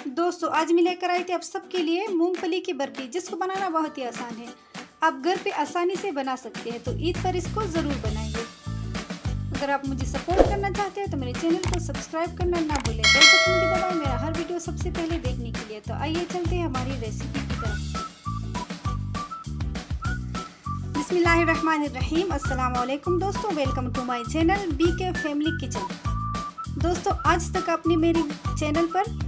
दोस्तों आज मैं लेकर आई थी आप सबके लिए मूंगफली की बर्फी, जिसको बनाना बहुत ही आसान है। आप घर पे आसानी से बना सकते हैं, तो ईद पर इसको ज़रूर बनाइए। अगर आप मुझे सपोर्ट करना चाहते हैं तो मेरे चैनल को सब्सक्राइब करना ना भूलें। बेल बटन की दबाएं मेरा हर वीडियो सबसे पहले देखने के लिए। तो आइए चलते हैं हमारी रेसिपी की तरफ। बिस्मिल्लाहिर्रहमानिर्रहीम। अस्सलाम वालेकुम दोस्तों, welcome to my channel BK family kitchen. दोस्तों आज तक आपने मेरे चैनल पर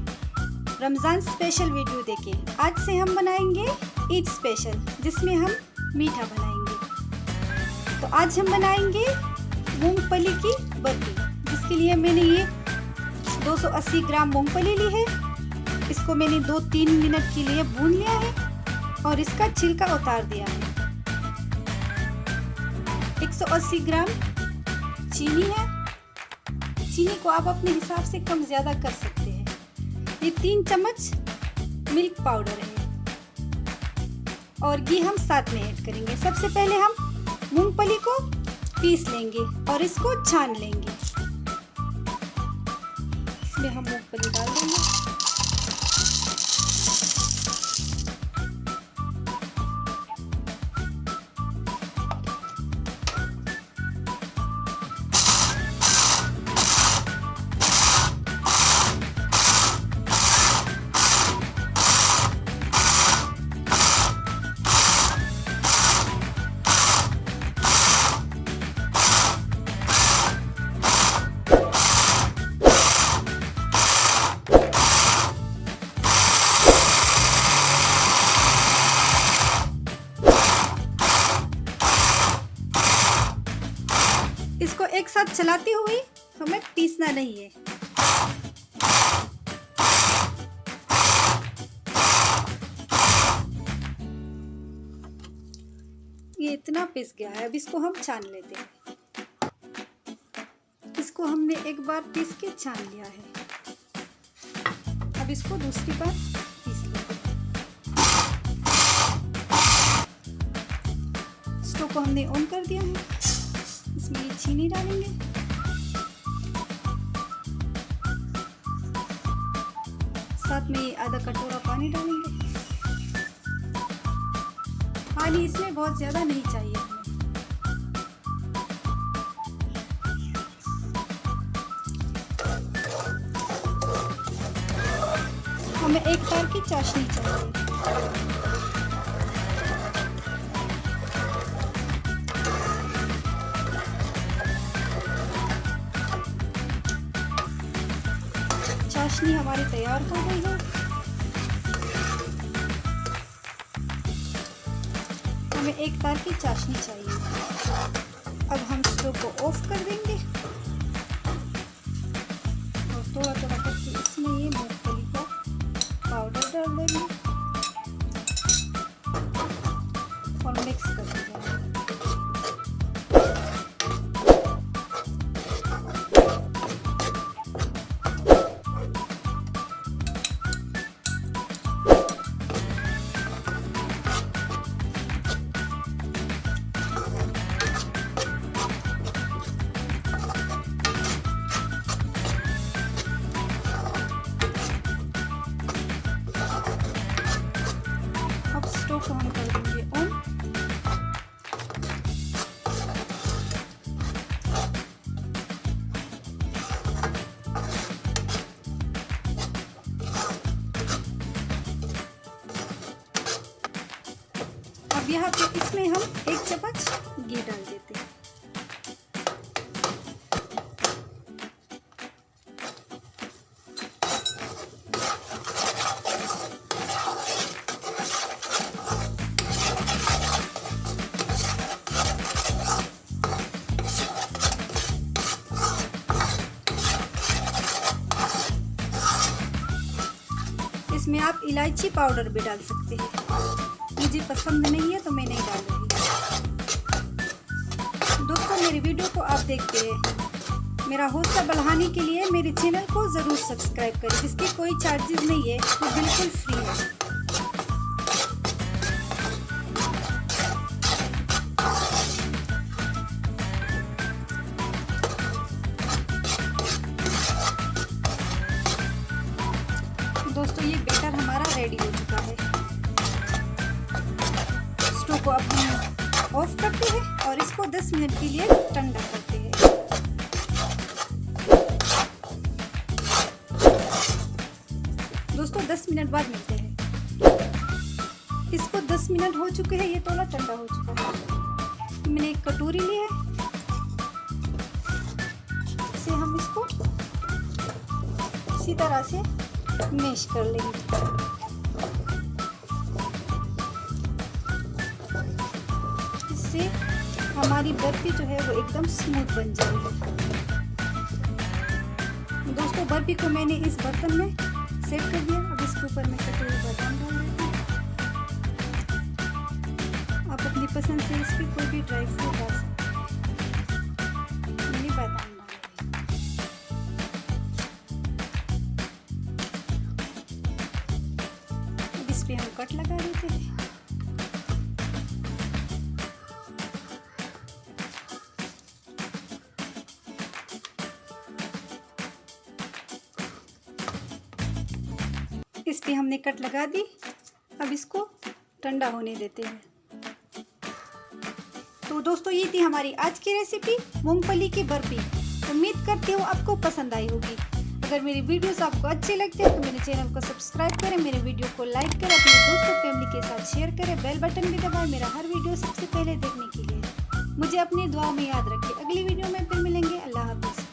रमज़ान स्पेशल वीडियो देखे। आज से हम बनाएंगे ईद स्पेशल, जिसमें हम मीठा बनाएंगे। तो आज हम बनाएंगे मूंगफली की बर्फी, जिसके लिए मैंने ये 280 ग्राम मूंगफली ली है। इसको मैंने 2-3 मिनट के लिए भून लिया है और इसका छिलका उतार दिया है। 180 ग्राम चीनी है। चीनी को आप अपने हिसाब से कम ज़्यादा कर सकते हैं। ये 3 चम्मच मिल्क पाउडर है और घी हम साथ में ऐड करेंगे। सबसे पहले हम मूंगफली को पीस लेंगे और इसको छान लेंगे। इसमें हम मूंगफली डाल देंगे। इसको एक साथ चलाती हुई हमें पीसना नहीं है। ये इतना पिस गया है, अब इसको हम छान लेते हैं। इसको हमने एक बार पीस के छान लिया है। अब इसको दूसरी बार पीस लेते हैं। स्टोव को हमने ऑन कर दिया है। इसमें ये चीनी डालेंगे। साथ में ये आधा कटोरा पानी डालेंगे। पानी इसमें बहुत ज़्यादा नहीं चाहिए हमें एक तार की चाशनी चाहिए। चाशनी हमारी तैयार हो गई है। हमें एक तार की चाशनी चाहिए। अब हम स्टोव को ऑफ कर देंगे और थोड़ा थोड़ा करके इसमें ये मूंगफली का पाउडर डाल देंगे और मिक्स कर देंगे। स्टोव को हम कर देंगे ऑन। अब यहाँ पे इसमें हम 1 चम्मच घी डाल देते हैं। इसमें आप इलायची पाउडर भी डाल सकते हैं। मुझे पसंद नहीं है तो मैं नहीं डाल रही। दोस्तों मेरी वीडियो को आप देखते हैं, मेरा हौसला बढ़ाने के लिए मेरे चैनल को ज़रूर सब्सक्राइब करें। इसके कोई चार्जेस नहीं है, वो बिल्कुल फ्री है। दोस्तों ये बैटर हमारा रेडी हो चुका है। स्टोव को अब हम ऑफ करते हैं और इसको 10 मिनट के लिए ठंडा करते हैं। दोस्तों 10 मिनट बाद मिलते हैं। इसको 10 मिनट हो चुके हैं, ये थोड़ा ठंडा हो चुका है। मैंने एक कटोरी ली है, इसे हम इसको इसी तरह से मैश कर लेंगे। इससे हमारी बर्फी जो है वो एकदम स्मूथ बन जाएगी। दोस्तों बर्फी को मैंने इस बर्तन में सेट कर दिया। अब इसके ऊपर मैं कटे हुए बादाम डाल देती हूँ। आप अपनी पसंद से इस पर कोई भी ड्राई फ्रूट डाल सकते हैं। मैंने बादाम डाल दिए। अब इस पे हम कट लगा देते हैं। इस पे हमने कट लगा दी। अब इसको ठंडा होने देते हैं। तो दोस्तों ये थी हमारी आज की रेसिपी मूंगफली की बर्फी। उम्मीद करती हूँ आपको पसंद आई होगी। अगर मेरी वीडियोस आपको अच्छे लगते हैं तो मेरे चैनल को सब्सक्राइब करें, मेरे वीडियो को लाइक करें, अपने दोस्तों फैमिली के साथ शेयर करें, बेल बटन भी दबाएं मेरा हर वीडियो सबसे पहले देखने के लिए। मुझे अपनी दुआओं में याद रखिए। अगली वीडियो में फिर मिलेंगे। अल्लाह हाफिज़।